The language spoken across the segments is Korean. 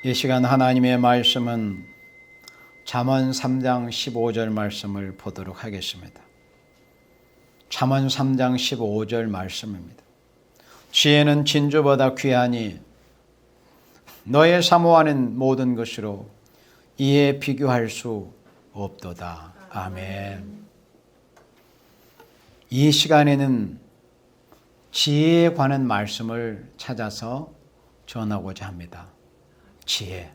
이 시간 하나님의 말씀은 잠언 3장 15절 말씀을 보도록 하겠습니다. 잠언 3장 15절 말씀입니다. 지혜는 진주보다 귀하니 너의 사모하는 모든 것으로 이에 비교할 수 없도다. 아멘. 이 시간에는 지혜에 관한 말씀을 찾아서 전하고자 합니다. 지혜.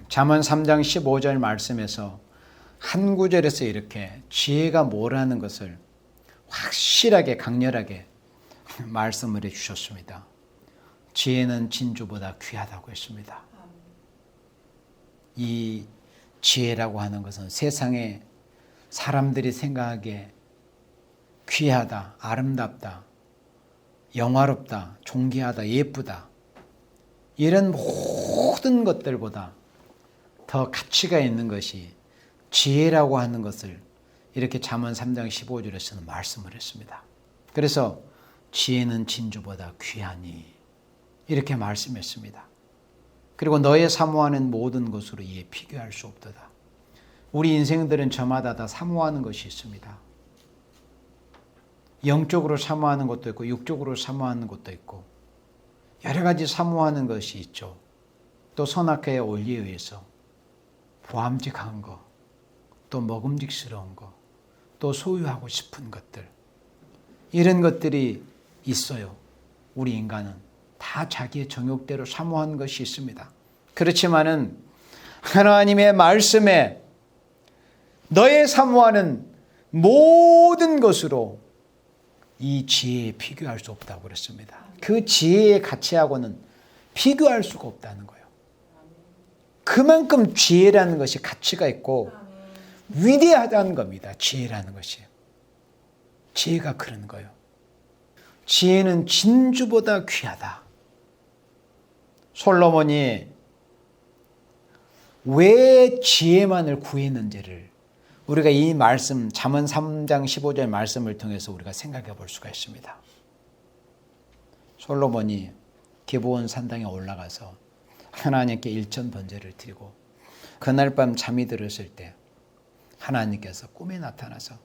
잠언 3장 15절 말씀에서 한 구절에서 이렇게 지혜가 뭐라는 것을 확실하게 강렬하게 말씀을 해주셨습니다. 지혜는 진주보다 귀하다고 했습니다. 이 지혜라고 하는 것은 세상에 사람들이 생각하기에 귀하다, 아름답다, 영화롭다, 존귀하다, 예쁘다, 이런 모든 것들보다 더 가치가 있는 것이 지혜라고 하는 것을 이렇게 잠언 3장 15절에서는 말씀을 했습니다. 그래서 지혜는 진주보다 귀하니 이렇게 말씀했습니다. 그리고 너의 사모하는 모든 것으로 이에 비교할 수 없도다. 우리 인생들은 저마다 다 사모하는 것이 있습니다. 영적으로 사모하는 것도 있고 육적으로 사모하는 것도 있고 여러 가지 사모하는 것이 있죠. 또 선악과의 원리에 의해서 보암직한 거, 또 먹음직스러운 거, 또 소유하고 싶은 것들, 이런 것들이 있어요. 우리 인간은 다 자기의 정욕대로 사모하는 것이 있습니다. 그렇지만은 하나님의 말씀에 너의 사모하는 모든 것으로 이 지혜에 비교할 수 없다고 그랬습니다. 그 지혜의 가치하고는 비교할 수가 없다는 거예요. 그만큼 지혜라는 것이 가치가 있고 위대하다는 겁니다. 지혜라는 것이. 지혜가 그런 거예요. 지혜는 진주보다 귀하다. 솔로몬이 왜 지혜만을 구했는지를 우리가 이 말씀, 잠언 3장 15절 말씀을 통해서 우리가 생각해 볼 수가 있습니다. 솔로몬이 기브온 산당에 올라가서 하나님께 일천 번제를 드리고 그날 밤 잠이 들었을 때 하나님께서 꿈에 나타나서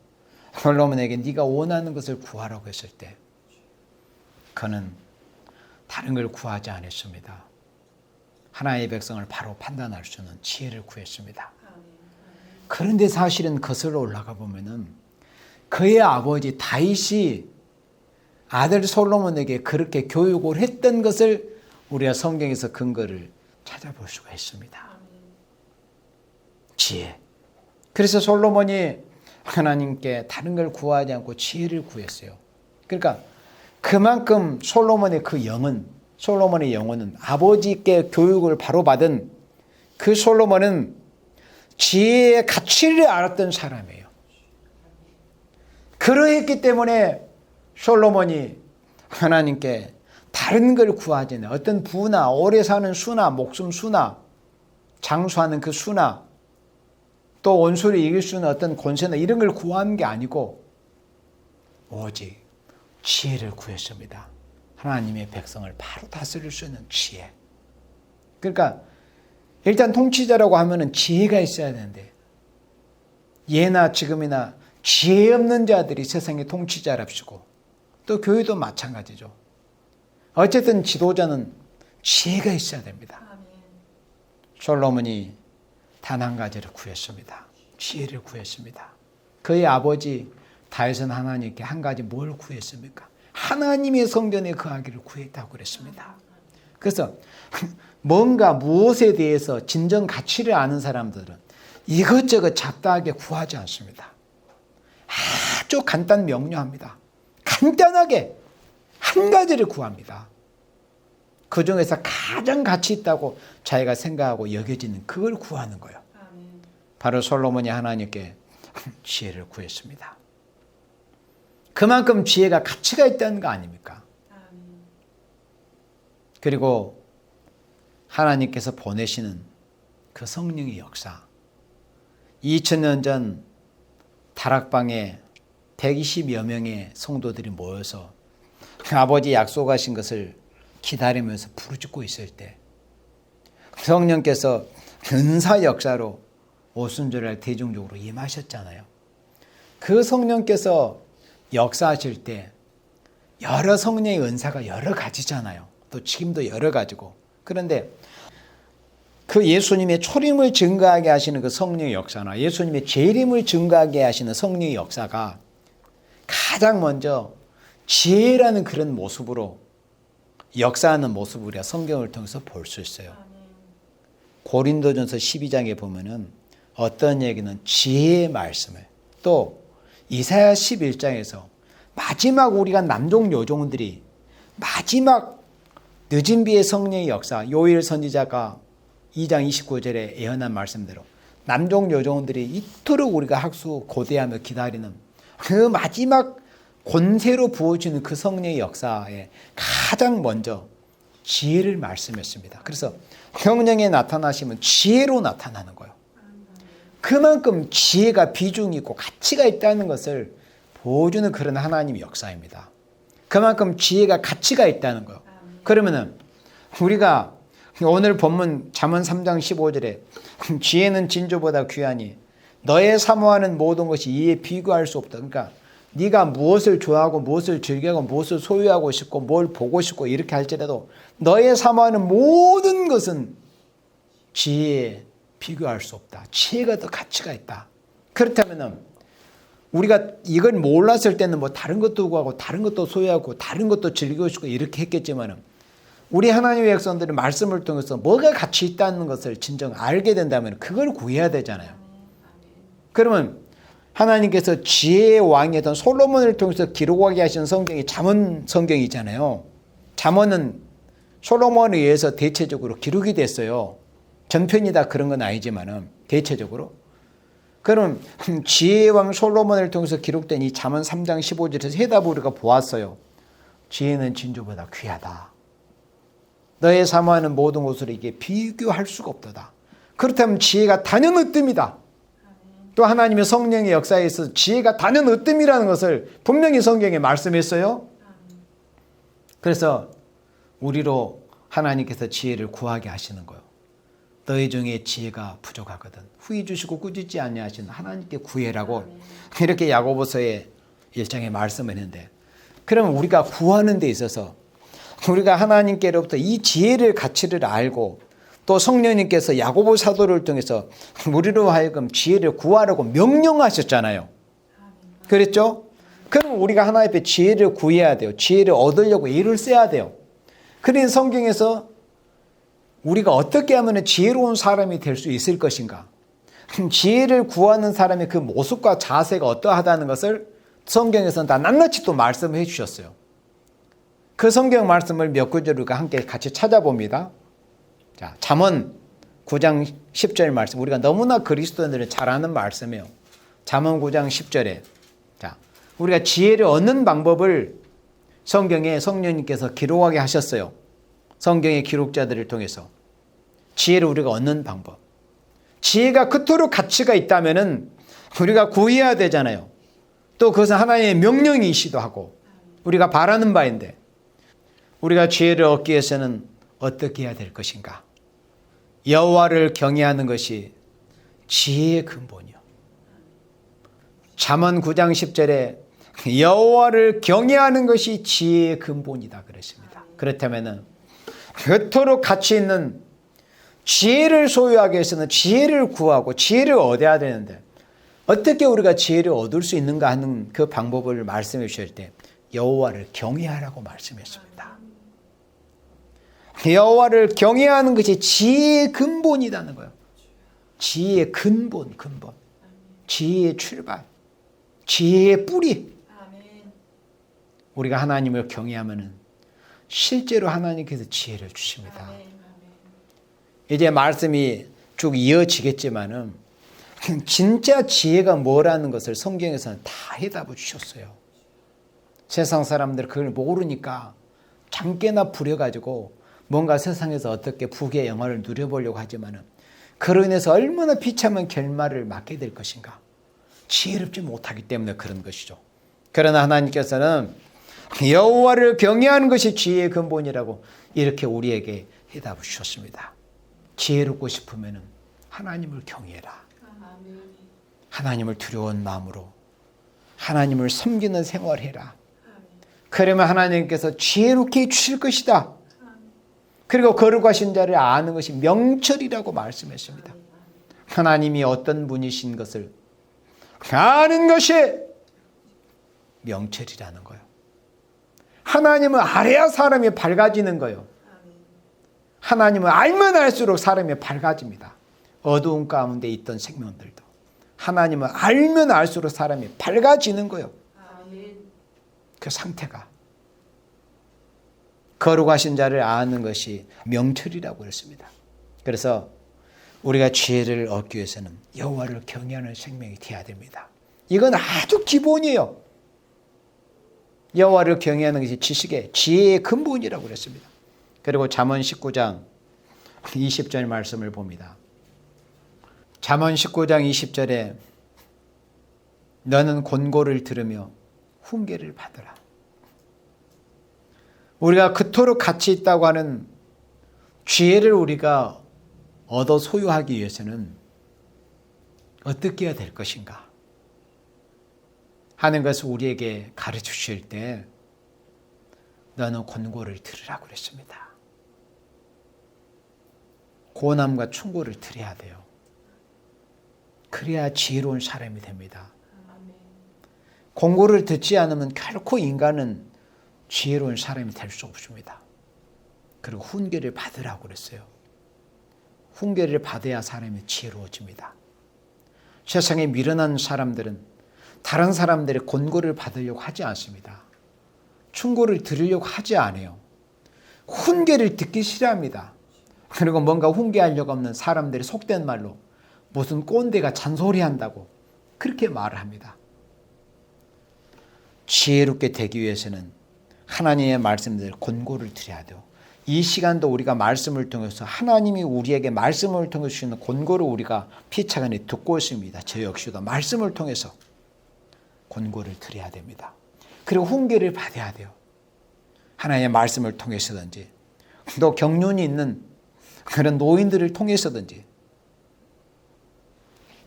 솔로몬에게 네가 원하는 것을 구하라고 했을 때 그는 다른 걸 구하지 않았습니다. 하나님의 백성을 바로 판단할 수 있는 지혜를 구했습니다. 그런데 사실은 거슬러 올라가 보면은 그의 아버지 다윗이 아들 솔로몬에게 그렇게 교육을 했던 것을 우리가 성경에서 근거를 찾아볼 수가 있습니다. 지혜. 그래서 솔로몬이 하나님께 다른 걸 구하지 않고 지혜를 구했어요. 그러니까 그만큼 솔로몬의 그 영은, 솔로몬의 영혼은 아버지께 교육을 바로 받은 그 솔로몬은 지혜의 가치를 알았던 사람이에요. 그러했기 때문에 솔로몬이 하나님께 다른 걸 구하지 않아요. 어떤 부나 오래 사는 수나 목숨 수나 장수하는 그 수나 또 원수를 이길 수 있는 어떤 권세나 이런 걸 구하는 게 아니고 오직 지혜를 구했습니다. 하나님의 백성을 바로 다스릴 수 있는 지혜. 그러니까 일단 통치자라고 하면은 지혜가 있어야 되는데 예나 지금이나 지혜 없는 자들이 세상의 통치자랍시고 또 교회도 마찬가지죠. 어쨌든 지도자는 지혜가 있어야 됩니다. 솔로몬이 단 한 가지를 구했습니다. 지혜를 구했습니다. 그의 아버지 다윗은 하나님께 한 가지 뭘 구했습니까? 하나님의 성전에 거하기를 구했다고 그랬습니다. 그래서 뭔가 무엇에 대해서 진정 가치를 아는 사람들은 이것저것 잡다하게 구하지 않습니다. 아주 간단 명료합니다. 간단하게 한 가지를 구합니다. 그 중에서 가장 가치 있다고 자기가 생각하고 여겨지는 그걸 구하는 거예요. 바로 솔로몬이 하나님께 지혜를 구했습니다. 그만큼 지혜가 가치가 있다는 거 아닙니까? 그리고 하나님께서 보내시는 그 성령의 역사. 2000년 전 다락방에 120여 명의 성도들이 모여서 아버지 약속하신 것을 기다리면서 부르짖고 있을 때 성령께서 은사 역사로 오순절날 대중적으로 임하셨잖아요. 그 성령께서 역사하실 때 여러 성령의 은사가 여러 가지잖아요. 또 지금도 여러 가지고. 그런데 그 예수님의 초림을 증거하게 하시는 그 성령의 역사나 예수님의 재림을 증거하게 하시는 성령의 역사가 가장 먼저 지혜라는 그런 모습으로 역사하는 모습을 우리가 성경을 통해서 볼 수 있어요. 고린도전서 12장에 보면은 어떤 얘기는 지혜의 말씀을, 또 이사야 11장에서 마지막 우리가 남종 여종들이 마지막 늦은 비의 성령의 역사, 요엘 선지자가 2장 29절에 예언한 말씀대로 남종 여종들이 이토록 우리가 학수 고대하며 기다리는 그 마지막 권세로 부어지는 그 성령의 역사에 가장 먼저 지혜를 말씀했습니다. 그래서 성령에 나타나시면 지혜로 나타나는 거예요. 그만큼 지혜가 비중이 있고 가치가 있다는 것을 보여주는 그런 하나님의 역사입니다. 그만큼 지혜가 가치가 있다는 거예요. 그러면은 우리가 오늘 본문 잠언 3장 15절에 지혜는 진주보다 귀하니 너의 사모하는 모든 것이 이에 비교할 수 없다. 그러니까 네가 무엇을 좋아하고 무엇을 즐겨하고 무엇을 소유하고 싶고 뭘 보고 싶고 이렇게 할지라도 너의 사모하는 모든 것은 지혜에 비교할 수 없다. 지혜가 더 가치가 있다. 그렇다면 우리가 이걸 몰랐을 때는 뭐 다른 것도 구하고 다른 것도 소유하고 다른 것도 즐기고 싶고 이렇게 했겠지만 우리 하나님의 백성들은 말씀을 통해서 뭐가 가치 있다는 것을 진정 알게 된다면 그걸 구해야 되잖아요. 그러면 하나님께서 지혜의 왕이었던 솔로몬을 통해서 기록하게 하신 성경이 잠언 성경이잖아요. 잠언은 솔로몬에 의해서 대체적으로 기록이 됐어요. 전편이 다 그런 건 아니지만 대체적으로. 그럼 지혜의 왕 솔로몬을 통해서 기록된 이 잠언 3장 15절에서 해답을 우리가 보았어요. 지혜는 진주보다 귀하다. 너의 사모하는 모든 것으로 이게 비교할 수가 없도다. 그렇다면 지혜가 단연 으뜸이다. 또 하나님의 성령의 역사에 있어서 지혜가 단연 으뜸이라는 것을 분명히 성경에 말씀했어요. 그래서 우리로 하나님께서 지혜를 구하게 하시는 거예요. 너희 중에 지혜가 부족하거든 후히 주시고 꾸짖지 아니하시는 하나님께 구해라고 이렇게 야고보서의 1장에 말씀을 했는데, 그러면 우리가 구하는 데 있어서 우리가 하나님께로부터 이 지혜를 가치를 알고 또 성령님께서 야고보 사도를 통해서 우리로 하여금 지혜를 구하라고 명령하셨잖아요. 그랬죠? 그럼 우리가 하나님 앞에 지혜를 구해야 돼요. 지혜를 얻으려고 일을 써야 돼요. 그래서 성경에서 우리가 어떻게 하면 지혜로운 사람이 될 수 있을 것인가? 지혜를 구하는 사람의 그 모습과 자세가 어떠하다는 것을 성경에서는 다 낱낱이 또 말씀해 주셨어요. 그 성경 말씀을 몇 구절 우리가 함께 같이 찾아봅니다. 자, 잠언 9장 10절 말씀, 우리가 너무나 그리스도인들은 잘 아는 말씀이에요. 잠언 9장 10절에 자, 우리가 지혜를 얻는 방법을 성경에 성령님께서 기록하게 하셨어요. 성경의 기록자들을 통해서 지혜를 우리가 얻는 방법. 지혜가 그토록 가치가 있다면은 우리가 구해야 되잖아요. 또 그것은 하나님의 명령이시도 하고 우리가 바라는 바인데, 우리가 지혜를 얻기 위해서는 어떻게 해야 될 것인가? 여호와를 경외하는 것이 지혜의 근본이요. 잠언 9장 10절에 여호와를 경외하는 것이 지혜의 근본이다 그랬습니다. 그렇다면은 그토록 가치 있는 지혜를 소유하기 위해서는 지혜를 구하고 지혜를 얻어야 되는데 어떻게 우리가 지혜를 얻을 수 있는가 하는 그 방법을 말씀해 주실 때 여호와를 경외하라고 말씀했습니다. 여호와를 경외하는 것이 지혜의 근본이라는 거예요. 지혜의 근본. 지혜의 출발. 지혜의 뿌리. 우리가 하나님을 경외하면은 실제로 하나님께서 지혜를 주십니다. 이제 말씀이 쭉 이어지겠지만은 진짜 지혜가 뭐라는 것을 성경에서는 다 해답을 주셨어요. 세상 사람들 그걸 모르니까 잠깨나 부려가지고 뭔가 세상에서 어떻게 부귀의 영화를 누려보려고 하지만은 그로 인해서 얼마나 비참한 결말을 맞게 될 것인가. 지혜롭지 못하기 때문에 그런 것이죠. 그러나 하나님께서는 여호와를 경외하는 것이 지혜의 근본이라고 이렇게 우리에게 해답을 주셨습니다. 지혜롭고 싶으면 하나님을 경외해라. 하나님을 두려운 마음으로 하나님을 섬기는 생활해라. 그러면 하나님께서 지혜롭게 주실 것이다. 그리고 거룩하신 자를 아는 것이 명철이라고 말씀했습니다. 하나님이 어떤 분이신 것을 아는 것이 명철이라는 거예요. 하나님을 알아야 사람이 밝아지는 거예요. 하나님을 알면 알수록 사람이 밝아집니다. 어두운 가운데 있던 생명들도 하나님을 알면 알수록 사람이 밝아지는 거예요. 그 상태가 거룩하신 자를 아는 것이 명철이라고 했습니다. 그래서 우리가 지혜를 얻기 위해서는 여호와를 경외하는 생명이 되어야 됩니다. 이건 아주 기본이에요. 여호와를 경외하는 것이 지식의 지혜의 근본이라고 그랬습니다. 그리고 잠언 19장 20절 말씀을 봅니다. 잠언 19장 20절에 너는 권고를 들으며 훈계를 받으라. 우리가 그토록 가치 있다고 하는 지혜를 우리가 얻어 소유하기 위해서는 어떻게 해야 될 것인가 하는 것을 우리에게 가르쳐 주실 때 너는 권고를 들으라고 그랬습니다. 고난과 충고를 들어야 돼요. 그래야 지혜로운 사람이 됩니다. 권고를 듣지 않으면 결코 인간은 지혜로운 사람이 될 수 없습니다. 그리고 훈계를 받으라고 그랬어요. 훈계를 받아야 사람이 지혜로워집니다. 세상에 미련한 사람들은 다른 사람들의 권고를 받으려고 하지 않습니다. 충고를 들으려고 하지 않아요. 훈계를 듣기 싫어합니다. 그리고 뭔가 훈계하려고 하면 사람들이 속된 말로 무슨 꼰대가 잔소리한다고 그렇게 말을 합니다. 지혜롭게 되기 위해서는 하나님의 말씀들 권고를 드려야 돼요. 이 시간도 우리가 말씀을 통해서 하나님이 우리에게 말씀을 통해서 주시는 권고를 우리가 피차간에 듣고 있습니다. 저 역시도 말씀을 통해서 권고를 드려야 됩니다. 그리고 훈계를 받아야 돼요. 하나님의 말씀을 통해서든지 또 경륜이 있는 그런 노인들을 통해서든지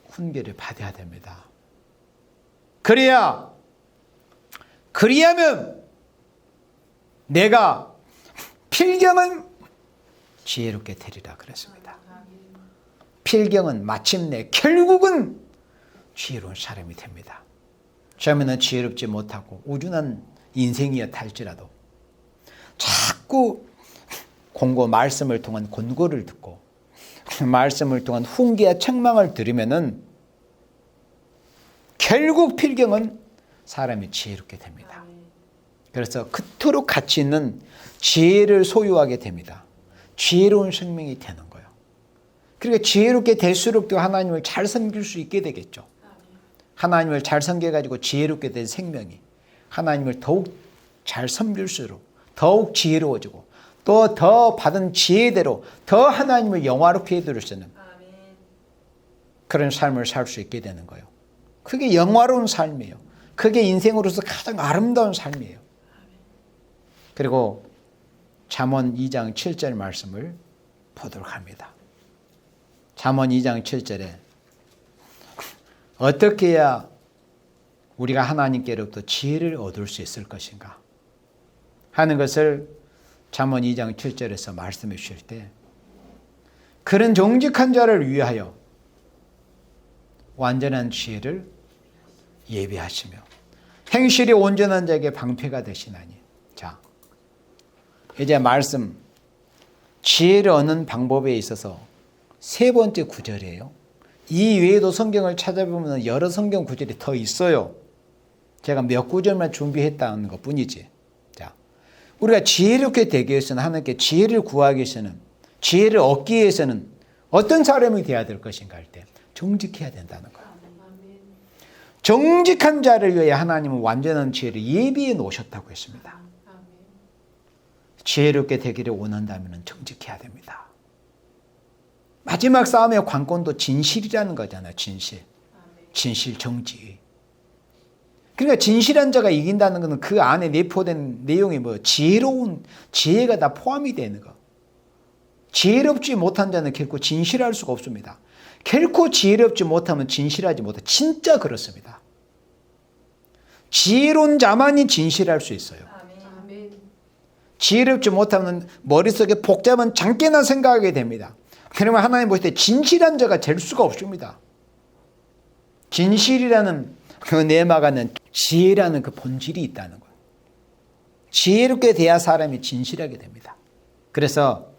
훈계를 받아야 됩니다. 그리하면 내가 필경은 지혜롭게 되리라 그랬습니다. 필경은 마침내 결국은 지혜로운 사람이 됩니다. 처음에는 지혜롭지 못하고 우준한 인생이었다 할지라도 자꾸 말씀을 통한 권고를 듣고 말씀을 통한 훈계와 책망을 들으면은 결국 필경은 사람이 지혜롭게 됩니다. 그래서 그토록 가치 있는 지혜를 소유하게 됩니다. 지혜로운 생명이 되는 거예요. 그러니까 지혜롭게 될수록 또 하나님을 잘 섬길 수 있게 되겠죠. 하나님을 잘 섬겨가지고 지혜롭게 된 생명이 하나님을 더욱 잘 섬길수록 더욱 지혜로워지고 또 더 받은 지혜대로 더 하나님을 영화롭게 해드릴 수 있는 그런 삶을 살 수 있게 되는 거예요. 그게 영화로운 삶이에요. 그게 인생으로서 가장 아름다운 삶이에요. 그리고 잠언 2장 7절 말씀을 보도록 합니다. 잠언 2장 7절에 어떻게 해야 우리가 하나님께로부터 지혜를 얻을 수 있을 것인가 하는 것을 잠언 2장 7절에서 말씀해 주실 때 그런 정직한 자를 위하여 완전한 지혜를 예비하시며 행실이 온전한 자에게 방패가 되시나니. 자, 이제 말씀 지혜를 얻는 방법에 있어서 세 번째 구절이에요. 이 외에도 성경을 찾아보면 여러 성경 구절이 더 있어요. 제가 몇 구절만 준비했다는 것 뿐이지. 자, 우리가 지혜롭게 되기 위해서는 하나님께 지혜를 구하기 위해서는 지혜를 얻기 위해서는 어떤 사람이 되어야 될 것인가 할 때 정직해야 된다는 거예요. 정직한 자를 위해 하나님은 완전한 지혜를 예비해 놓으셨다고 했습니다. 지혜롭게 되기를 원한다면 정직해야 됩니다. 마지막 싸움의 관건도 진실이라는 거잖아요. 진실 정지. 그러니까 진실한 자가 이긴다는 것은 그 안에 내포된 내용이 지혜로운 지혜가 다 포함이 되는 거. 지혜롭지 못한 자는 결코 진실할 수가 없습니다. 결코 지혜롭지 못하면 진실하지 못해. 진짜 그렇습니다. 지혜로운 자만이 진실할 수 있어요. 지혜롭지 못하면 머릿속에 복잡한 장깨나 생각하게 됩니다. 그러면 하나님 보실 때 진실한 자가 될 수가 없습니다. 진실이라는 그 내막에는 지혜라는 그 본질이 있다는 거예요. 지혜롭게 돼야 사람이 진실하게 됩니다. 그래서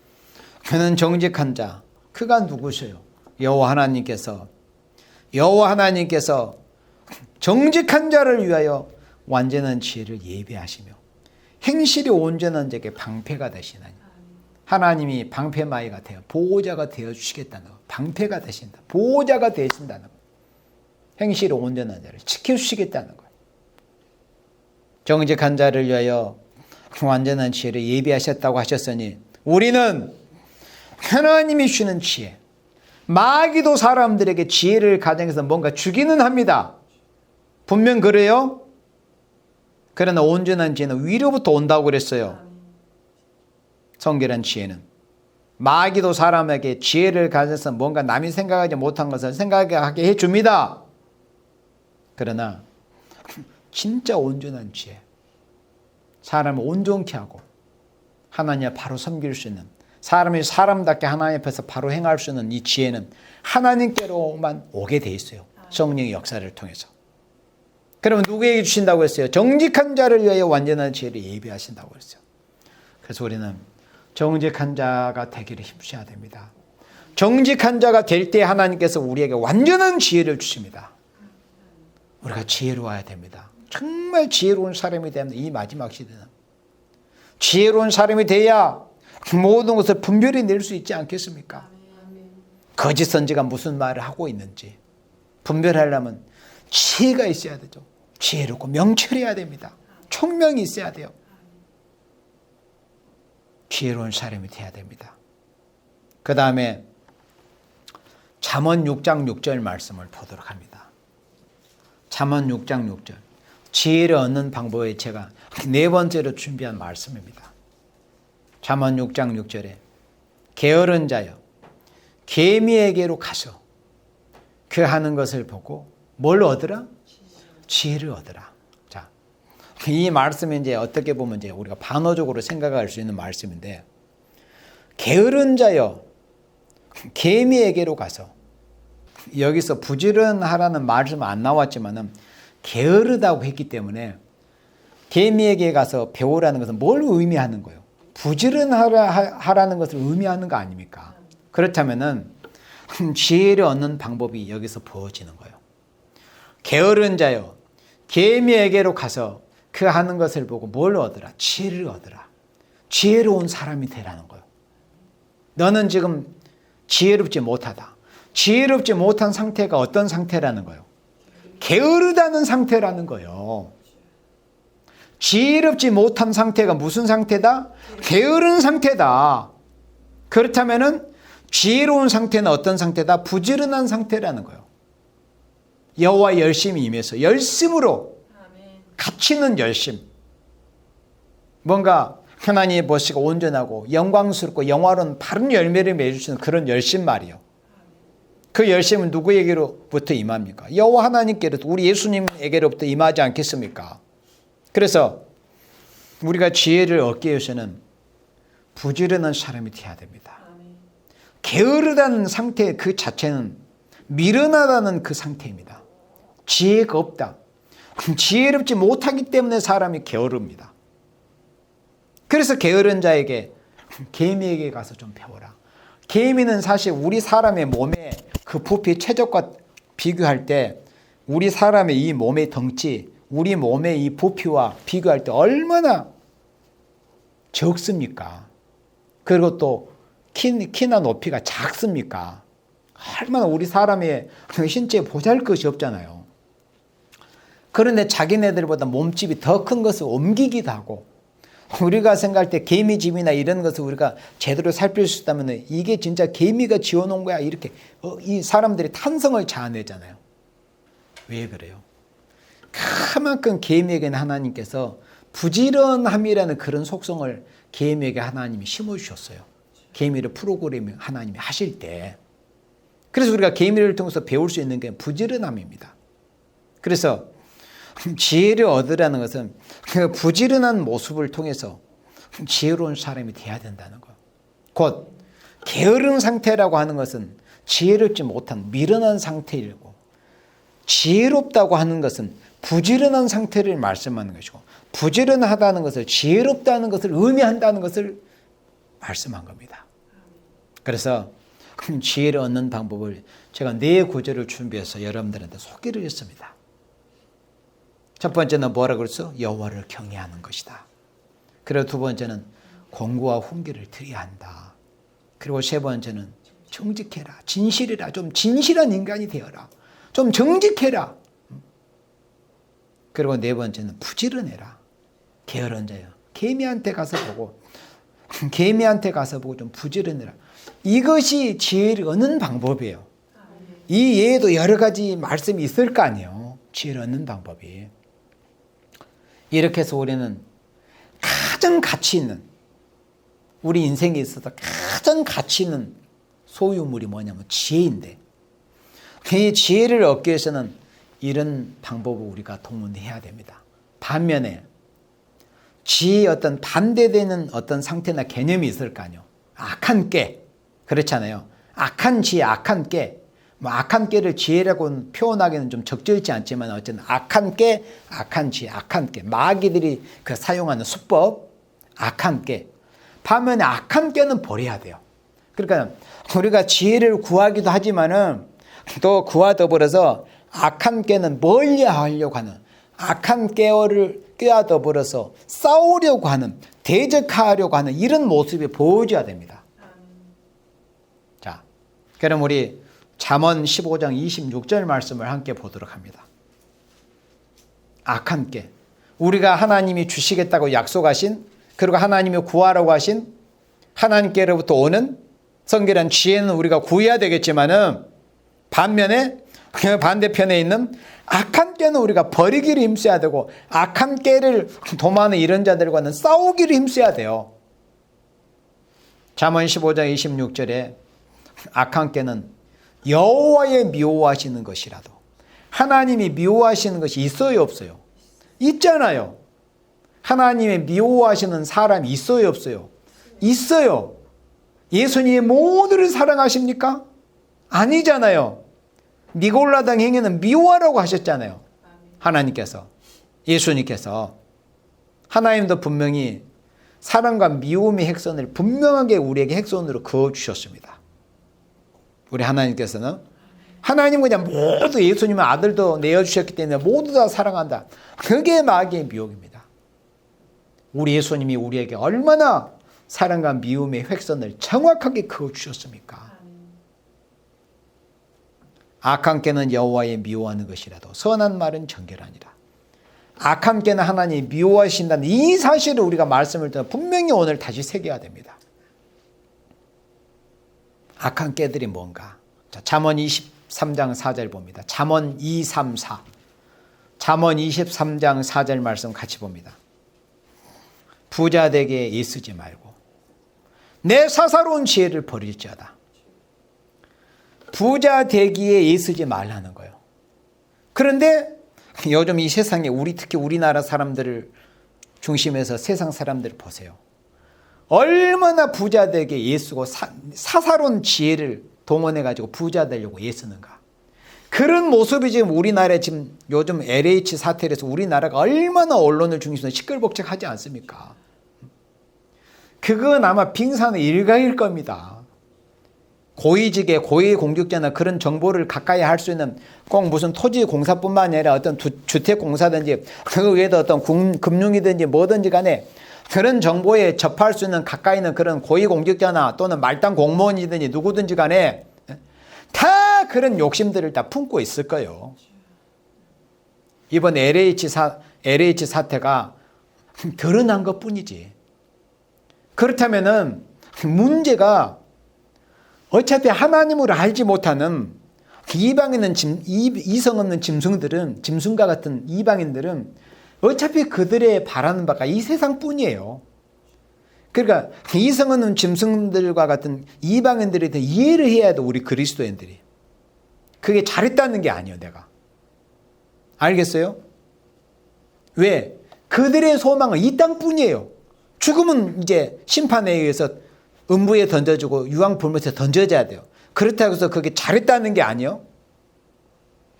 그는 정직한 자, 그가 누구세요? 여호와 하나님께서 정직한 자를 위하여 완전한 지혜를 예비하시며 행실이 온전한 자에게 방패가 되시나니. 하나님이 방패마이가 되어 보호자가 되어주시겠다는 거. 방패가 되신다. 보호자가 되신다는 거. 행실이 온전한 자를 지켜주시겠다는 거예요. 정직한 자를 위하여 완전한 지혜를 예비하셨다고 하셨으니 우리는 하나님이 주시는 지혜, 마귀도 사람들에게 지혜를 가정해서 뭔가 주기는 합니다. 분명 그래요. 그러나 온전한 지혜는 위로부터 온다고 그랬어요. 성결한 지혜는 마귀도 사람에게 지혜를 가져서 뭔가 남이 생각하지 못한 것을 생각하게 해줍니다. 그러나 진짜 온전한 지혜, 사람을 온전케 하고 하나님 앞에 바로 섬길 수 있는, 사람이 사람답게 하나님 앞에서 바로 행할 수 있는 이 지혜는 하나님께로만 오게 돼 있어요. 성령의 역사를 통해서. 그러면 누구에게 주신다고 했어요? 정직한 자를 위하여 완전한 지혜를 예비하신다고 했어요. 그래서 우리는 정직한 자가 되기를 힘써야 됩니다. 정직한 자가 될 때 하나님께서 우리에게 완전한 지혜를 주십니다. 우리가 지혜로워야 됩니다. 정말 지혜로운 사람이 되면 이 마지막 시대는 지혜로운 사람이 돼야 모든 것을 분별히 낼 수 있지 않겠습니까? 거짓 선지가 무슨 말을 하고 있는지 분별하려면 지혜가 있어야 되죠. 지혜롭고 명철해야 됩니다. 총명이 있어야 돼요. 지혜로운 사람이 돼야 됩니다. 그 다음에 잠언 6장 6절 말씀을 보도록 합니다. 잠언 6장 6절. 지혜를 얻는 방법에 제가 네 번째로 준비한 말씀입니다. 잠언 6장 6절에 게으른 자여 계미에게로 가서 그 하는 것을 보고 뭘 얻으라? 지혜를 얻으라. 자, 이 말씀이 이제 어떻게 보면 이제 우리가 반어적으로 생각할 수 있는 말씀인데, 게으른 자여 계미에게로 가서, 여기서 부지런하라는 말씀 안 나왔지만은 게으르다고 했기 때문에 계미에게 가서 배우라는 것은 뭘 의미하는 거예요? 부지런하라는 것을 의미하는 거 아닙니까? 그렇다면은 지혜를 얻는 방법이 여기서 보여지는 거예요. 게으른 자여 계미에게로 가서 그 하는 것을 보고 뭘 얻으라? 지혜를 얻으라. 지혜로운 사람이 되라는 거예요. 너는 지금 지혜롭지 못하다. 지혜롭지 못한 상태가 어떤 상태라는 거예요? 게으르다는 상태라는 거예요. 지혜롭지 못한 상태가 무슨 상태다? 게으른 상태다. 그렇다면은 지혜로운 상태는 어떤 상태다? 부지런한 상태라는 거예요. 여호와 열심히 임해서 열심으로 가치 있는 열심, 뭔가 하나님의 보시고 온전하고 영광스럽고 영화로운 바른 열매를 맺으시는 그런 열심 말이요. 그 열심은 누구에게로부터 임합니까? 여호와 하나님께로부터, 우리 예수님에게로부터 임하지 않겠습니까? 그래서 우리가 지혜를 얻기 위해서는 부지런한 사람이 되어야 됩니다. 게으르다는 상태 그 자체는 미련하다는 그 상태입니다. 지혜가 없다. 지혜롭지 못하기 때문에 사람이 게으릅니다. 그래서 게으른 자에게, 개미에게 가서 좀 배워라. 개미는 사실 우리 사람의 몸의 그 부피 체적과 비교할 때 우리 사람의 이 몸의 덩치, 우리 몸의 이 부피와 비교할 때 얼마나 적습니까? 그리고 또 키나 높이가 작습니까? 얼마나 우리 사람의 신체에 보잘것이 없잖아요. 그런데 자기네들보다 몸집이 더 큰 것을 옮기기도 하고, 우리가 생각할 때 개미집이나 이런 것을 우리가 제대로 살필 수 있다면 이게 진짜 개미가 지어놓은 거야, 이렇게 이 사람들이 탄성을 자아내잖아요. 왜 그래요? 그만큼 개미에게는 하나님께서 부지런함이라는 그런 속성을 개미에게 하나님이 심어주셨어요. 계미를 프로그래밍 하나님이 하실 때, 그래서 우리가 계미를 통해서 배울 수 있는 게 부지런함입니다. 그래서 지혜를 얻으라는 것은 그 부지런한 모습을 통해서 지혜로운 사람이 돼야 된다는 것. 곧 게으른 상태라고 하는 것은 지혜롭지 못한 미련한 상태이고, 지혜롭다고 하는 것은 부지런한 상태를 말씀하는 것이고, 부지런하다는 것을 지혜롭다는 것을 의미한다는 것을 말씀한 겁니다. 그래서 지혜를 얻는 방법을 제가 4구절을 준비해서 여러분들한테 소개를 했습니다. 첫 번째는 뭐라고 그랬어? 여호와를 경외하는 것이다. 그리고 두 번째는 공고와 훈계를 드려야 한다. 그리고 세 번째는 정직해라, 진실해라, 좀 진실한 인간이 되어라, 좀 정직해라. 그리고 네 번째는 부지런해라. 게으른 자야, 개미한테 가서 보고 좀 부지런해라. 이것이 지혜를 얻는 방법이에요. 이 외에도 여러 가지 말씀이 있을 거 아니에요. 지혜를 얻는 방법이. 이렇게 해서 우리는 가장 가치 있는, 우리 인생에 있어서 가장 가치 있는 소유물이 뭐냐면 지혜인데, 이 지혜를 얻기 위해서는 이런 방법을 우리가 동원해야 됩니다. 반면에 지혜의 어떤 반대되는 어떤 상태나 개념이 있을 거 아니에요. 악한 깨, 그렇잖아요. 악한 지혜, 악한 깨. 악한 깨를 지혜라고 표현하기는 좀 적절치 않지만 어쨌든 악한 깨, 악한 지혜, 악한 깨. 마귀들이 그 사용하는 수법, 악한 깨. 반면에 악한 깨는 버려야 돼요. 그러니까 우리가 지혜를 구하기도 하지만은 또 그와 더불어서 악한 깨는 멀리 하려고 하는, 악한 깨와 더불어서 싸우려고 하는, 대적하려고 하는 이런 모습이 보여줘야 됩니다. 자, 그럼 우리 잠언 15장 26절 말씀을 함께 보도록 합니다. 악한 깨, 우리가 하나님이 주시겠다고 약속하신, 그리고 하나님이 구하라고 하신 하나님께로부터 오는 성결한 지혜는 우리가 구해야 되겠지만은, 반면에 그 반대편에 있는 악한 깨는 우리가 버리기를 힘써야 되고, 악한 깨를 도모하는 이런 자들과는 싸우기를 힘써야 돼요. 잠언 15장 26절에 악한 깨는 여호와의 미워하시는 것이라도, 하나님이 미워하시는 것이 있어요, 없어요? 있잖아요. 하나님의 미워하시는 사람이 있어요, 없어요? 있어요. 예수님이 모두를 사랑하십니까? 아니잖아요. 니골라당 행위는 미워하라고 하셨잖아요. 하나님께서, 예수님께서. 하나님도 분명히 사랑과 미움의 핵선을 분명하게 우리에게 핵선으로 그어주셨습니다. 우리 하나님께서는, 하나님은 그냥 모두 예수님의 아들도 내어주셨기 때문에 모두 다 사랑한다. 그게 마귀의 미혹입니다. 우리 예수님이 우리에게 얼마나 사랑과 미움의 획선을 정확하게 그어주셨습니까? 악한 깨는 여호와의 미워하는 것이라도 선한 말은 정결하니라. 악한 깨는 하나님이 미워하신다는 이 사실을 우리가 말씀을 듣고 분명히 오늘 다시 새겨야 됩니다. 악한 깨들이 뭔가? 자, 잠언 23장 4절 봅니다. 잠언 2, 3, 4. 잠언 23장 4절 말씀 같이 봅니다. 부자 되게 애쓰지 말고 내 사사로운 지혜를 버릴지어다. 부자 되기에 애쓰지 말라는 거예요. 그런데 요즘 이 세상에 특히 우리나라 사람들을 중심해서 세상 사람들을 보세요. 얼마나 부자 되게 애쓰고 사사로운 지혜를 동원해가지고 부자 되려고 애쓰는가. 그런 모습이 지금 우리나라에 지금 요즘 LH 사태를 해서 우리나라가 얼마나 언론을 중심으로 시끌벅적하지 않습니까? 그건 아마 빙산의 일각일 겁니다. 고위직에 고위공직자나 그런 정보를 가까이 할 수 있는 꼭 무슨 토지공사뿐만 아니라 어떤 주택공사든지 그 외에도 어떤 금융이든지 뭐든지 간에 그런 정보에 접할 수 있는 가까이 있는 그런 고위공직자나 또는 말단 공무원이든지 누구든지 간에 다 그런 욕심들을 다 품고 있을 거예요. 이번 LH 사태가 드러난 것 뿐이지. 그렇다면은 문제가 어차피 하나님을 알지 못하는 이성 없는 짐승과 같은 이방인들은 어차피 그들의 바라는 바가 이 세상뿐이에요. 그러니까 이성 없는 짐승들과 같은 이방인들에 대해 이해를 해야 돼, 우리 그리스도인들이. 그게 잘했다는 게 아니에요, 내가. 알겠어요? 왜? 그들의 소망은 이 땅뿐이에요. 죽으면 이제 심판에 의해서 음부에 던져주고 유황불못에 던져져야 돼요. 그렇다고 해서 그게 잘했다는 게 아니에요.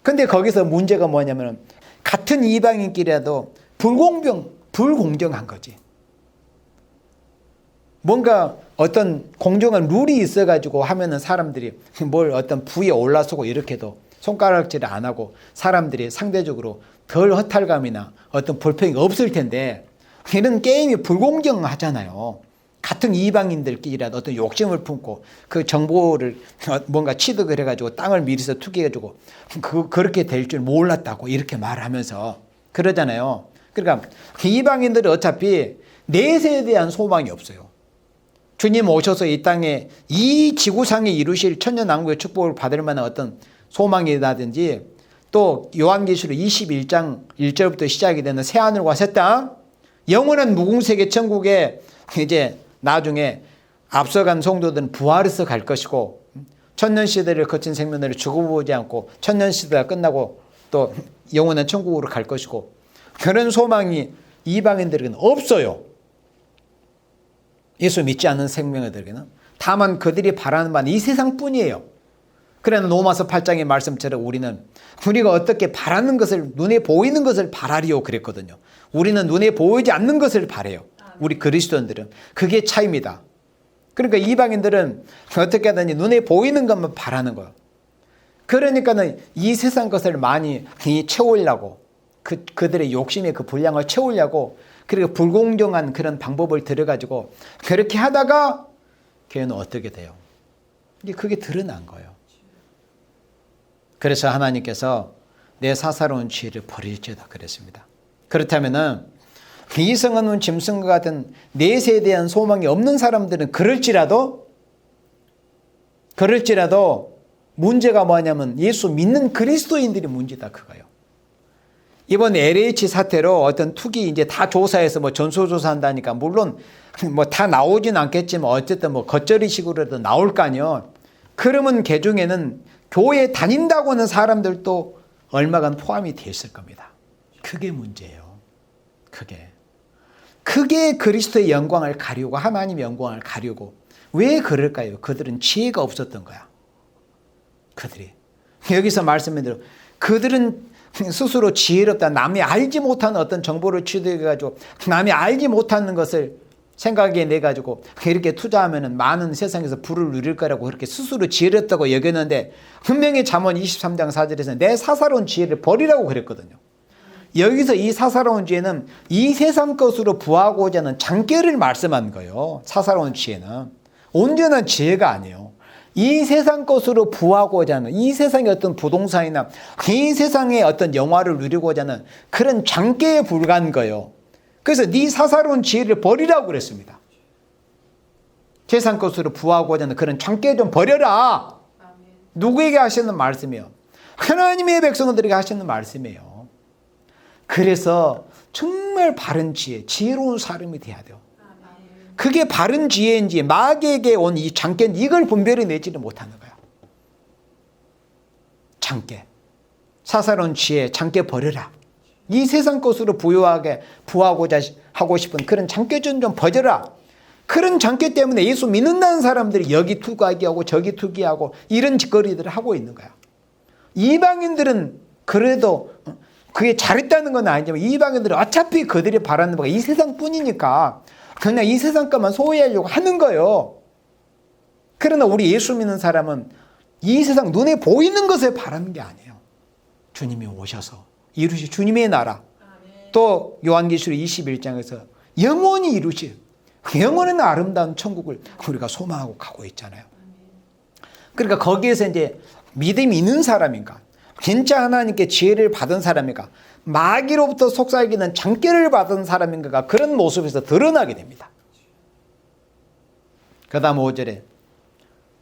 근데 거기서 문제가 뭐냐면 같은 이방인끼리라도 불공정한 거지. 뭔가 어떤 공정한 룰이 있어가지고 하면은 사람들이 뭘 어떤 부에 올라서고 이렇게도 손가락질을 안 하고 사람들이 상대적으로 덜 허탈감이나 어떤 불평이 없을 텐데, 이런 게임이 불공정하잖아요. 같은 이방인들끼리라도 어떤 욕심을 품고 그 정보를 뭔가 취득을 해가지고 땅을 미리서 투기해가지고 그렇게 될 줄 몰랐다고 이렇게 말하면서 그러잖아요. 그러니까 이방인들은 어차피 내세에 대한 소망이 없어요. 주님 오셔서 이 땅에 이 지구상에 이루실 천년왕국의 축복을 받을 만한 어떤 소망이라든지, 또 요한계시록 21장 1절부터 시작이 되는 새하늘과 새 땅, 영원한 무궁세계 천국에 이제 나중에 앞서간 성도들은 부활해서 갈 것이고, 천년시대를 거친 생명들을 죽어보지 않고 천년시대가 끝나고 또 영원한 천국으로 갈 것이고, 그런 소망이 이방인들에게는 없어요. 예수 믿지 않는 생명들에게는. 다만 그들이 바라는 바는 이 세상뿐이에요. 그러나 로마서 8장의 말씀처럼 우리가 어떻게 바라는 것을, 눈에 보이는 것을 바라리오 그랬거든요. 우리는 눈에 보이지 않는 것을 바라요. 우리 그리스도인들은. 그게 차이입니다. 그러니까 이방인들은 어떻게 하든지 눈에 보이는 것만 바라는 거예요. 그러니까는 이 세상 것을 많이 채우려고, 그들의 욕심의 그 분량을 채우려고, 그리고 불공정한 그런 방법을 들여가지고 그렇게 하다가 걔는 어떻게 돼요? 이제 그게 드러난 거예요. 그래서 하나님께서 내 사사로운 지혜를 버릴지어다 그랬습니다. 그렇다면은 이성 없는 짐승과 같은 내세에 대한 소망이 없는 사람들은 그럴지라도 문제가 뭐냐면 예수 믿는 그리스도인들이 문제다 그거예요. 이번 LH 사태로 어떤 투기 이제 다 조사해서 전수조사한다니까, 물론 다 나오진 않겠지만 어쨌든 겉절이식으로도 나올 거 아니에요. 그러면 그 중에는 교회 다닌다고 하는 사람들도 얼마간 포함이 돼 있을 겁니다. 그게 문제예요. 그게 그리스도의 영광을 가리우고 하나님의 영광을 가리우고. 왜 그럴까요? 그들은 지혜가 없었던 거야. 그들이. 여기서 말씀해 대로 그들은 스스로 지혜롭다, 남이 알지 못하는 어떤 정보를 취득해가지고 남이 알지 못하는 것을 생각해 내가지고 이렇게 투자하면 많은 세상에서 부를 누릴 거라고 그렇게 스스로 지혜롭다고 여겼는데, 분명히 잠언 23장 4절에서 내 사사로운 지혜를 버리라고 그랬거든요. 여기서 이 사사로운 지혜는 이 세상 것으로 부하고자 하는 장깨를 말씀한 거예요. 사사로운 지혜는 온전한 지혜가 아니에요. 이 세상 것으로 부하고자 하는, 이 세상의 어떤 부동산이나 이 세상의 어떤 영화를 누리고자 하는 그런 장깨에 불과한 거예요. 그래서 네 사사로운 지혜를 버리라고 그랬습니다. 세상 것으로 부하고자 하는 그런 장깨 좀 버려라. 누구에게 하시는 말씀이에요? 하나님의 백성들에게 하시는 말씀이에요. 그래서 정말 바른 지혜, 지혜로운 사람이 돼야 돼요. 그게 바른 지혜인지 마귀에게 온 이 장깨는 이걸 분별해 내지를 못하는 거야. 장깨, 사사로운 지혜, 장깨 버려라. 이 세상 것으로 부하고자 하고 싶은 그런 장깨 좀 버려라. 그런 장깨 때문에 예수 믿는다는 사람들이 여기 투기하고 저기 투기하고 이런 짓거리들을 하고 있는 거야. 이방인들은 그래도 그게 잘했다는 건 아니지만 이방인들은 어차피 그들이 바라는 바가 이 세상뿐이니까 그냥 이 세상 것만 소유하려고 하는 거예요. 그러나 우리 예수 믿는 사람은 이 세상 눈에 보이는 것을 바라는 게 아니에요. 주님이 오셔서 이루실 주님의 나라, 또 요한계시록 21장에서 영원히 이루실 영원한 아름다운 천국을 우리가 소망하고 가고 있잖아요. 그러니까 거기에서 이제 믿음이 있는 사람인가, 진짜 하나님께 지혜를 받은 사람인가, 마귀로부터 속삭이는 장깨를 받은 사람인가가 그런 모습에서 드러나게 됩니다. 그 다음 5절에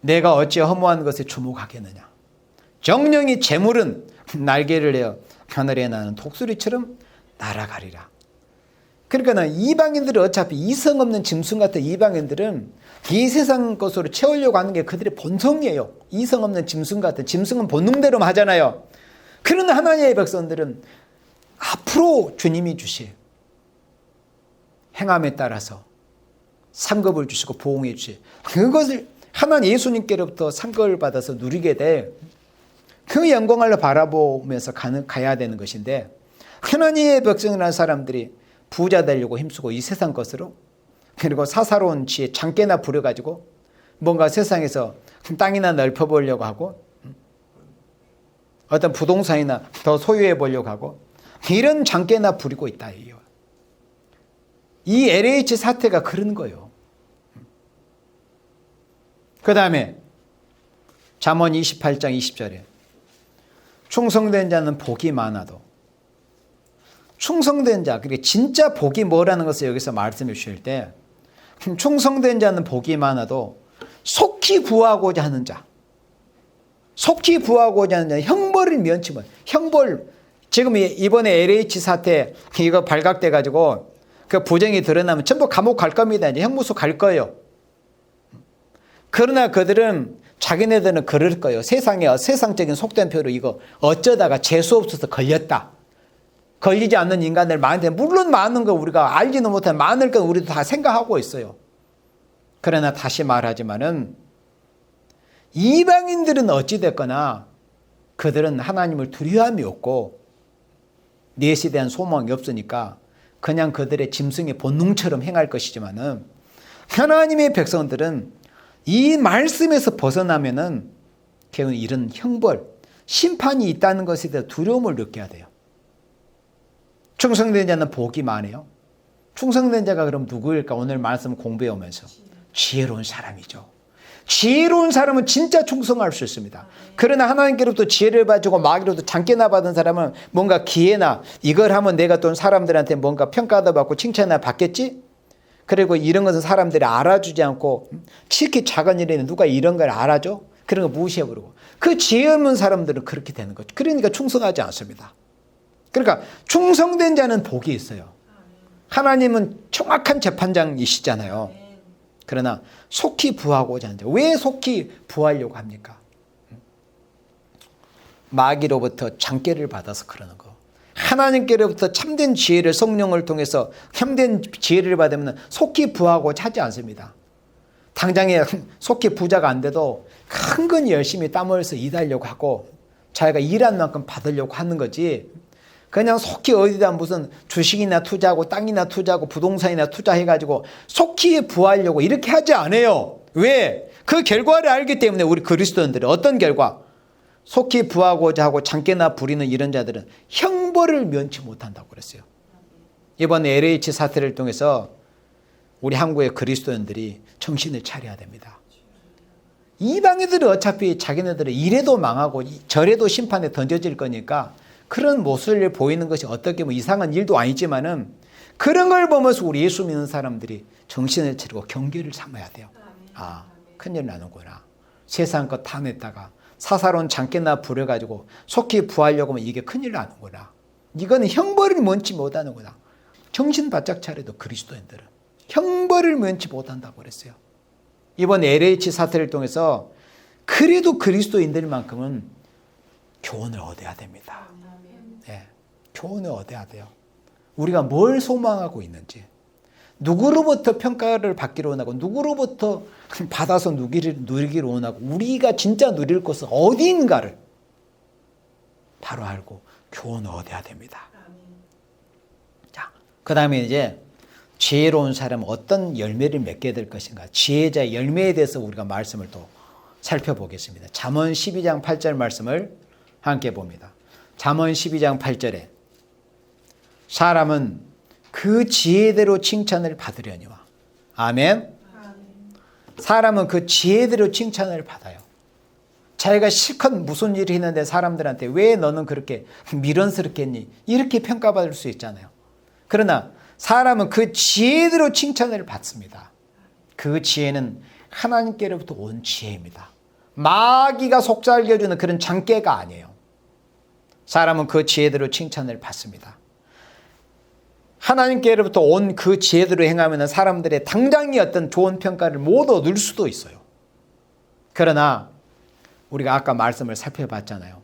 내가 어찌 허무한 것에 주목하겠느냐. 정령이 재물은 날개를 내어 하늘에 나는 독수리처럼 날아가리라. 그러니까 이방인들은 어차피 이성 없는 짐승 같은 이방인들은 이 세상 것으로 채우려고 하는 게 그들의 본성이에요. 이성 없는 짐승 같은, 짐승은 본능대로 하잖아요. 그러나 하나님의 백성들은 앞으로 주님이 주실 행함에 따라서 상급을 주시고 보응해 주실, 그것을 하나님 예수님께로부터 상급을 받아서 누리게 돼 그 영광을 바라보면서 가야 되는 것인데, 하나님의 백성이라는 사람들이 부자 되려고 힘쓰고 이 세상 것으로, 그리고 사사로운 지혜 장깨나 부려가지고 뭔가 세상에서 땅이나 넓혀보려고 하고 어떤 부동산이나 더 소유해 보려고 하고 이런 장깨나 부리고 있다. 이 LH 사태가 그런 거예요. 그 다음에 잠언 28장 20절에 충성된 자는 복이 많아도, 충성된 자, 그게 진짜 복이 뭐라는 것을 여기서 말씀해 주실 때, 충성된 자는 복이 많아도 속히 부하고자 하는 자, 속히 부하고자 하는 자, 형벌을 면치 못. 형벌, 지금 이번에 LH 사태 이거 발각돼 가지고 그 부정이 드러나면 전부 감옥 갈 겁니다. 이제 형무소 갈 거예요. 그러나 그들은 자기네들은 그럴 거예요. 세상적인 속된 표로 이거 어쩌다가 재수 없어서 걸렸다. 걸리지 않는 인간들 많은데, 물론 많은 거 우리가 알지는 못한 많을 건 우리도 다 생각하고 있어요. 그러나 다시 말하지만은 이방인들은 어찌됐거나 그들은 하나님을 두려움이 없고 넷에 대한 소망이 없으니까 그냥 그들의 짐승의 본능처럼 행할 것이지만은, 하나님의 백성들은 이 말씀에서 벗어나면은 결국 이런 형벌, 심판이 있다는 것에 대해 두려움을 느껴야 돼요. 충성된 자는 복이 많아요. 충성된 자가 그럼 누구일까? 오늘 말씀 공부해 오면서 지혜로운 사람이죠. 지혜로운 사람은 진짜 충성할 수 있습니다. 그러나 하나님께로부터 지혜를 가지고 마귀로부터 장깨나 받은 사람은 뭔가 기회나 이걸 하면 내가 또 사람들한테 뭔가 평가도 받고 칭찬을 받겠지? 그리고 이런 것은 사람들이 알아주지 않고, 특히 작은 일에는 누가 이런 걸 알아줘? 그런 거 무시해버리고, 그 지혜 없는 사람들은 그렇게 되는 거죠. 그러니까 충성하지 않습니다. 그러니까 충성된 자는 복이 있어요. 하나님은 정확한 재판장이시잖아요. 그러나 속히 부하고자 하는 자. 왜 속히 부하려고 합니까? 마귀로부터 장깨를 받아서 그러는 거. 하나님께로부터 참된 지혜를, 성령을 통해서 참된 지혜를 받으면 속히 부하고자 하지 않습니다. 당장에 속히 부자가 안 돼도 큰근히 열심히 땀 흘려서 일하려고 하고 자기가 일한 만큼 받으려고 하는 거지, 그냥 속히 어디다 무슨 주식이나 투자하고 땅이나 투자하고 부동산이나 투자해가지고 속히 부하려고 이렇게 하지 않아요. 왜? 그 결과를 알기 때문에. 우리 그리스도인들은 어떤 결과? 속히 부하고자 하고 장깨나 부리는 이런 자들은 형벌을 면치 못한다고 그랬어요. 이번 LH 사태를 통해서 우리 한국의 그리스도인들이 정신을 차려야 됩니다. 이방인들은 어차피 자기네들은 이래도 망하고 저래도 심판에 던져질 거니까 그런 모습을 보이는 것이 어떻게 보면 이상한 일도 아니지만은, 그런 걸 보면서 우리 예수 믿는 사람들이 정신을 차리고 경계를 삼아야 돼요. 아, 큰일 나는구나. 세상 것 다 냈다가 사사로운 장깨나 부려가지고 속히 부하려고 하면 이게 큰일 나는구나. 이거는 형벌을 면치 못하는구나. 정신 바짝 차려도 그리스도인들은 형벌을 면치 못한다고 그랬어요. 이번 LH 사태를 통해서 그래도 그리스도인들만큼은 교훈을 얻어야 됩니다. 네, 교훈을 얻어야 돼요. 우리가 뭘 소망하고 있는지, 누구로부터 평가를 받기로 원하고 누구로부터 받아서 누리기로 원하고 우리가 진짜 누릴 것은 어디인가를 바로 알고 교훈을 얻어야 됩니다. 자, 그 다음에 이제 지혜로운 사람은 어떤 열매를 맺게 될 것인가, 지혜자의 열매에 대해서 우리가 말씀을 또 살펴보겠습니다. 잠언 12장 8절 말씀을 함께 봅니다. 잠언 12장 8절에 사람은 그 지혜대로 칭찬을 받으려니와. 아멘. 사람은 그 지혜대로 칭찬을 받아요. 자기가 실컷 무슨 일을 했는데 사람들한테 왜 너는 그렇게 미련스럽겠니? 이렇게 평가받을 수 있잖아요. 그러나 사람은 그 지혜대로 칭찬을 받습니다. 그 지혜는 하나님께로부터 온 지혜입니다. 마귀가 속삭여주는 그런 장깨가 아니에요. 사람은 그 지혜대로 칭찬을 받습니다. 하나님께로부터 온 그 지혜대로 행하면 사람들의 당장의 어떤 좋은 평가를 못 얻을 수도 있어요. 그러나 우리가 아까 말씀을 살펴봤잖아요.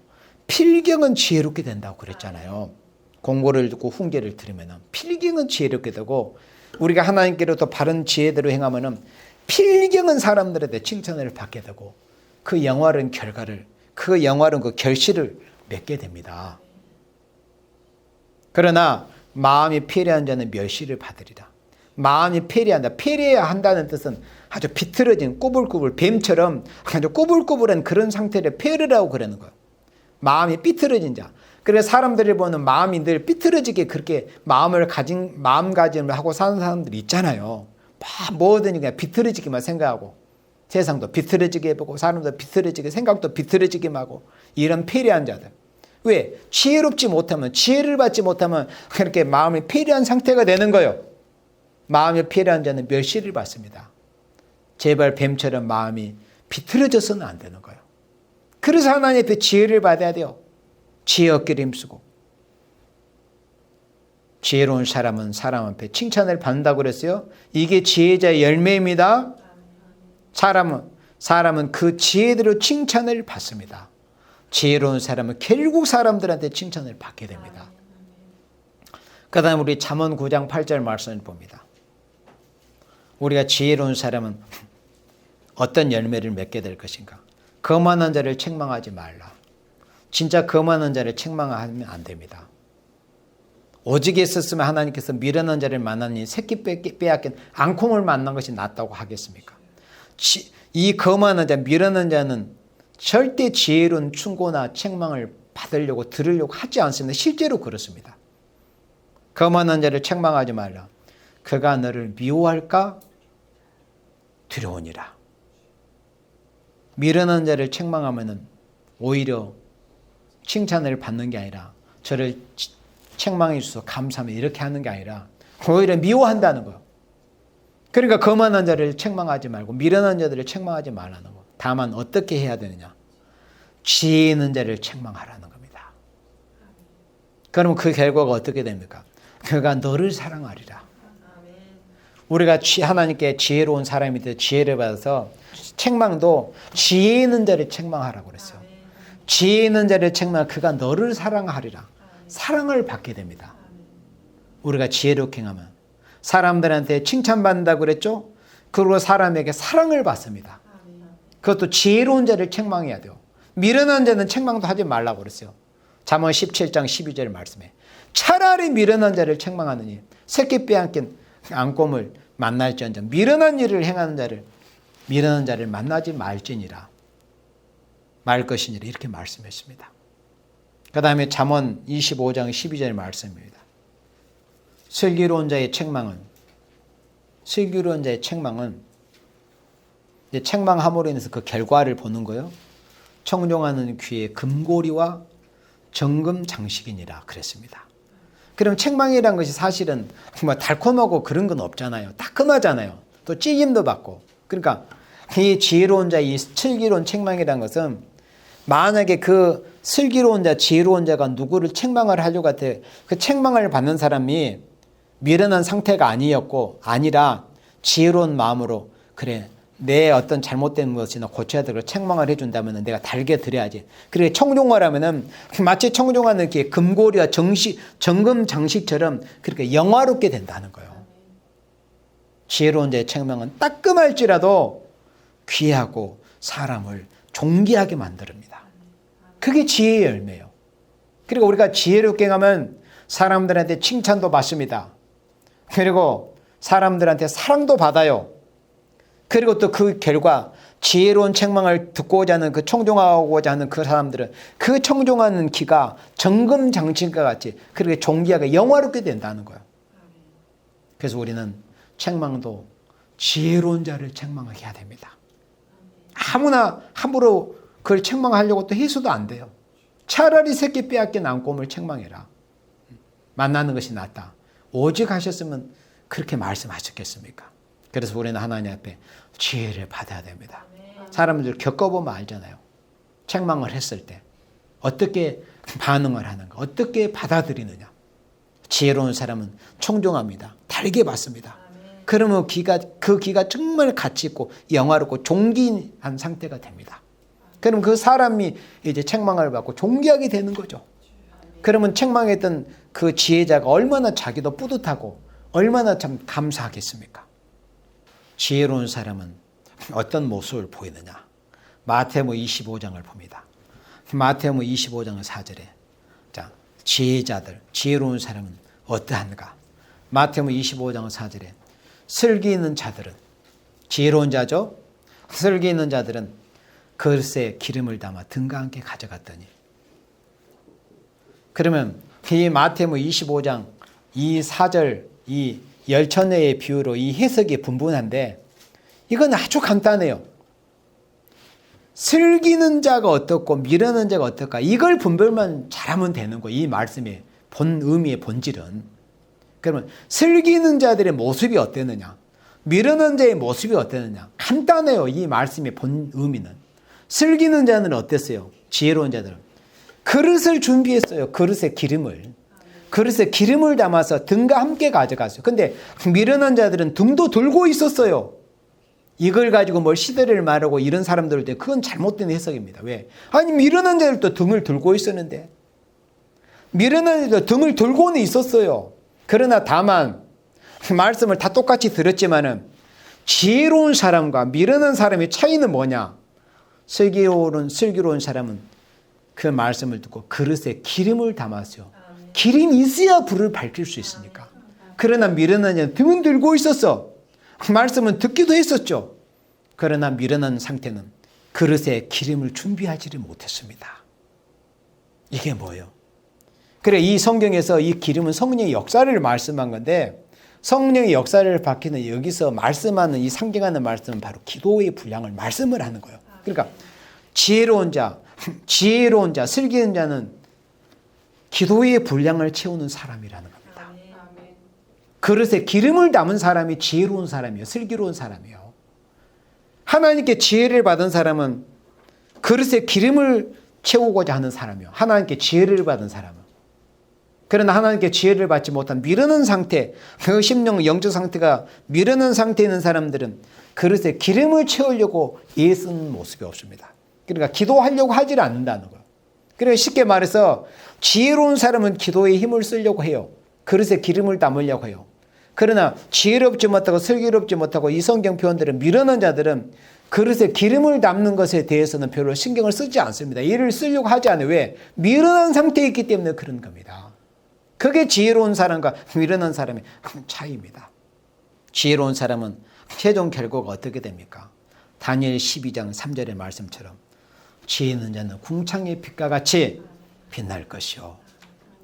필경은 지혜롭게 된다고 그랬잖아요. 공고를 듣고 훈계를 들으면 필경은 지혜롭게 되고, 우리가 하나님께로부터 바른 지혜대로 행하면 필경은 사람들한테 칭찬을 받게 되고, 그 영화로운 결과를, 그 영화로운 그 결실을 맺게 됩니다. 그러나 마음이 패리한 자는 멸시를 받으리라. 마음이 패리한다. 패리해야 한다는 뜻은 아주 비틀어진 꾸불꾸불 뱀처럼 아주 꾸불꾸불한 그런 상태를 패리라고 그러는 거예요. 마음이 삐뚤어진 자. 그래서 사람들이 보는 마음이 늘 삐뚤어지게 그렇게 마음가짐을 하고 사는 사람들이 있잖아요. 뭐든 그냥 비틀어지기만 생각하고, 세상도 비틀어지게 보고, 사람도 비틀어지게, 생각도 비틀어지게 하고, 이런 패리한 자들. 왜? 지혜롭지 못하면, 지혜를 받지 못하면 그렇게 마음이 패리한 상태가 되는 거예요. 마음이 패리한 자는 멸시를 받습니다. 제발 뱀처럼 마음이 비틀어져서는 안 되는 거예요. 그래서 하나님 앞에 지혜를 받아야 돼요. 지혜 얻기를 힘쓰고. 지혜로운 사람은 사람 앞에 칭찬을 받는다고 그랬어요. 이게 지혜자의 열매입니다. 사람은 그 지혜대로 칭찬을 받습니다. 지혜로운 사람은 결국 사람들한테 칭찬을 받게 됩니다. 그 다음에 우리 잠언 9장 8절 말씀을 봅니다. 우리가 지혜로운 사람은 어떤 열매를 맺게 될 것인가? 거만한 자를 책망하지 말라. 진짜 거만한 자를 책망하면 안 됩니다. 오직에 있었으면 하나님께서 미련한 자를 만나니 새끼 빼앗긴 앙콩을 만난 것이 낫다고 하겠습니까? 이 거만한 자, 미련한 자는 절대 지혜로운 충고나 책망을 받으려고 들으려고 하지 않습니다. 실제로 그렇습니다. 거만한 자를 책망하지 말라. 그가 너를 미워할까 두려우니라. 미련한 자를 책망하면 오히려 칭찬을 받는 게 아니라, 저를 책망해 주셔서 감사합니다 이렇게 하는 게 아니라 오히려 미워한다는 거예요. 그러니까 거만한 자를 책망하지 말고 미련한 자들을 책망하지 말라는 거예요. 다만 어떻게 해야 되느냐? 지혜 있는 자를 책망하라는 겁니다. 그러면 그 결과가 어떻게 됩니까? 그가 너를 사랑하리라. 우리가 하나님께 지혜로운 사람이 되어 지혜를 받아서 책망도 지혜 있는 자를 책망하라고 그랬어요. 지혜 있는 자를 책망, 그가 너를 사랑하리라. 사랑을 받게 됩니다. 우리가 지혜롭게 행하면 사람들한테 칭찬받는다고 그랬죠? 그리고 사람에게 사랑을 받습니다. 그것도 지혜로운 자를 책망해야 돼요. 미련한 자는 책망도 하지 말라고 그랬어요. 잠언 17장 12절 말씀에 차라리 미련한 자를 책망하느니 새끼 빼앗긴 앙꼼을 만날지언정 미련한 일을 행하는 자를, 미련한 자를 만나지 말지니라. 말 것이니라 이렇게 말씀했습니다. 그 다음에 잠언 25장 12절 말씀입니다. 슬기로운 자의 책망은 이제 책망함으로 인해서 그 결과를 보는 거예요. 청종하는 귀에 금고리와 정금 장식이니라 그랬습니다. 그럼 책망이란 것이 사실은 뭐 달콤하고 그런 건 없잖아요. 따끔하잖아요. 또 찌짐도 받고. 그러니까 이 지혜로운 자, 이 슬기로운 책망이란 것은 만약에 그 슬기로운 자, 지혜로운 자가 누구를 책망을 하려고 할 때 그 책망을 받는 사람이 미련한 상태가 아니라 지혜로운 마음으로 그래 내 어떤 잘못된 것이나 고쳐야 되고 책망을 해준다면 내가 달게 드려야지. 그렇게 청종을 하면은 마치 청종하는 게 금고리와 정금 장식처럼 그렇게 영화롭게 된다는 거예요. 지혜로운 자의 책망은 따끔할지라도 귀하고 사람을 존귀하게 만듭니다. 그게 지혜의 열매예요. 그리고 우리가 지혜롭게 하면 사람들한테 칭찬도 받습니다. 그리고 사람들한테 사랑도 받아요. 그리고 또 그 결과 지혜로운 책망을 듣고자 하는 그 청종하고자 하는 그 사람들은 그 청종하는 기가 정금장식과 같이 그렇게 존귀하게 영화롭게 된다는 거예요. 그래서 우리는 책망도 지혜로운 자를 책망하게 해야 됩니다. 아무나 함부로 그걸 책망하려고 또 해서도 안 돼요. 차라리 새끼 빼앗긴 앙꼼을 책망해라. 만나는 것이 낫다. 오직 하셨으면 그렇게 말씀하셨겠습니까? 그래서 우리는 하나님 앞에 지혜를 받아야 됩니다. 사람들 겪어보면 알잖아요. 책망을 했을 때 어떻게 반응을 하는가, 어떻게 받아들이느냐. 지혜로운 사람은 청종합니다. 달게 받습니다. 그러면 그 기가 정말 가치 있고 영화롭고 존귀한 상태가 됩니다. 그럼 그 사람이 이제 책망을 받고 존귀하게 되는 거죠. 그러면 책망했던 그 지혜자가 얼마나 자기도 뿌듯하고 얼마나 참 감사하겠습니까? 지혜로운 사람은 어떤 모습을 보이느냐? 마태복음 25장을 봅니다. 마태복음 25장 4절에 자, 지혜자들, 지혜로운 사람은 어떠한가? 마태복음 25장 4절에 슬기 있는 자들은, 지혜로운 자죠? 슬기 있는 자들은 그릇에 기름을 담아 등과 함께 가져갔더니. 그러면 이 마태복음 25장 이 4절 이 열처녀의 비유로 이 해석이 분분한데 이건 아주 간단해요. 슬기는 자가 어떻고 미르는 자가 어떨까, 이걸 분별만 잘하면 되는 거예요. 이 말씀의 본 의미의 본질은. 그러면 슬기는 자들의 모습이 어땠느냐, 미르는 자의 모습이 어땠느냐, 간단해요. 이 말씀의 본 의미는. 슬기는 자는 어땠어요? 지혜로운 자들은 그릇을 준비했어요. 그릇에 기름을 담아서 등과 함께 가져갔어요. 근데 미련한 자들은 등도 들고 있었어요. 이걸 가지고 뭘 시대를 말하고 이런 사람들 때 그건 잘못된 해석입니다. 왜? 아니 미련한 자들도 등을 들고 있었는데, 미련한 자들도 등을 들고는 있었어요. 그러나 다만 말씀을 다 똑같이 들었지만은 지혜로운 사람과 미련한 사람의 차이는 뭐냐? 슬기로운 사람은 그 말씀을 듣고 그릇에 기름을 담았어요. 기름이 있어야 불을 밝힐 수 있으니까. 그러나 미련한 자는 등은 들고 있었어. 말씀은 듣기도 했었죠. 그러나 미련한 상태는 그릇에 기름을 준비하지를 못했습니다. 이게 뭐예요? 그래, 이 성경에서 이 기름은 성령의 역사를 말씀한 건데, 성령의 역사를 밝히는 여기서 말씀하는 이 상징하는 말씀은 바로 기도의 분량을 말씀을 하는 거예요. 그러니까 지혜로운 자, 슬기 있는 자는 기도의 분량을 채우는 사람이라는 겁니다. 그릇에 기름을 담은 사람이 지혜로운 사람이에요. 슬기로운 사람이에요. 하나님께 지혜를 받은 사람은 그릇에 기름을 채우고자 하는 사람이에요. 하나님께 지혜를 받은 사람은. 그러나 하나님께 지혜를 받지 못한 미르는 상태, 그 심령 영적 상태가 미르는 상태에 있는 사람들은 그릇에 기름을 채우려고 애쓰는 모습이 없습니다. 그러니까 기도하려고 하질 않는다는 거예요. 그러니까 쉽게 말해서 지혜로운 사람은 기도에 힘을 쓰려고 해요. 그릇에 기름을 담으려고 해요. 그러나 지혜롭지 못하고 슬기롭지 못하고 이 성경 표현들은 미련한 자들은 그릇에 기름을 담는 것에 대해서는 별로 신경을 쓰지 않습니다. 이를 쓰려고 하지 않아요. 왜? 미련한 상태에 있기 때문에 그런 겁니다. 그게 지혜로운 사람과 미련한 사람의 차이입니다. 지혜로운 사람은 최종 결과가 어떻게 됩니까? 다니엘 12장 3절의 말씀처럼 지혜 있는 자는 궁창의 빛과 같이 빛날 것이요.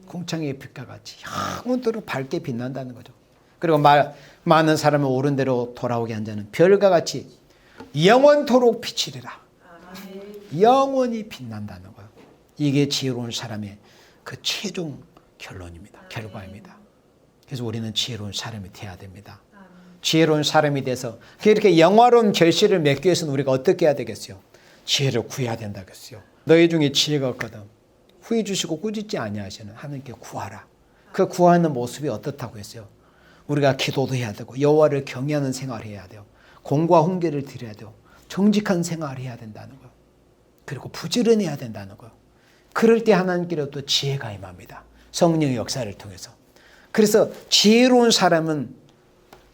궁창의 빛과 같이 영원토록 밝게 빛난다는 거죠. 그리고 많은 사람을 옳은 대로 돌아오게 한 자는 별과 같이 영원토록 비치리라. 영원히 빛난다는 거예요. 이게 지혜로운 사람의 그 최종 결과입니다. 그래서 우리는 지혜로운 사람이 되어야 됩니다. 지혜로운 사람이 돼서 이렇게 영화로운 결실을 맺기 위해서는 우리가 어떻게 해야 되겠어요? 지혜를 구해야 된다겠어요. 너희 중에 지혜가 없거든 후히 주시고 꾸짖지 아니하시는 하나님께 구하라. 그 구하는 모습이 어떻다고 했어요? 우리가 기도도 해야 되고 여호와를 경외하는 생활을 해야 돼요. 공과 훈계를 드려야 돼요. 정직한 생활을 해야 된다는 거예요. 그리고 부지런해야 된다는 거예요. 그럴 때 하나님께로부터 지혜가 임합니다. 성령의 역사를 통해서. 그래서 지혜로운 사람은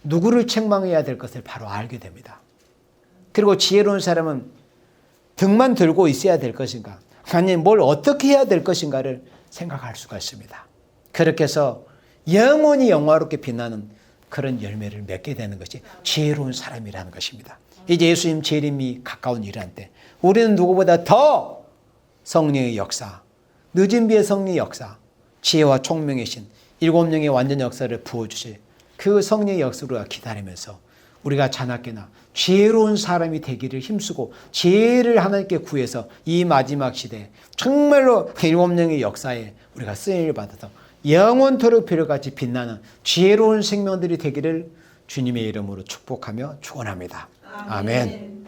누구를 책망해야 될 것을 바로 알게 됩니다. 그리고 지혜로운 사람은 등만 들고 있어야 될 것인가, 아니면 뭘 어떻게 해야 될 것인가를 생각할 수가 있습니다. 그렇게 해서 영원히 영화롭게 빛나는 그런 열매를 맺게 되는 것이 지혜로운 사람이라는 것입니다. 이제 예수님 재림이 가까운 일한 때 우리는 누구보다 더 성령의 역사, 늦은 비의 성령의 역사, 지혜와 총명의 신, 7명의 완전 역사를 부어주실 그 성령의 역사를 기다리면서 우리가 자나깨나 지혜로운 사람이 되기를 힘쓰고 지혜를 하나님께 구해서 이 마지막 시대에 정말로 7명의 역사에 우리가 쓰임을 받아서 영원토록 별같이 빛나는 지혜로운 생명들이 되기를 주님의 이름으로 축복하며 축원합니다. 아멘.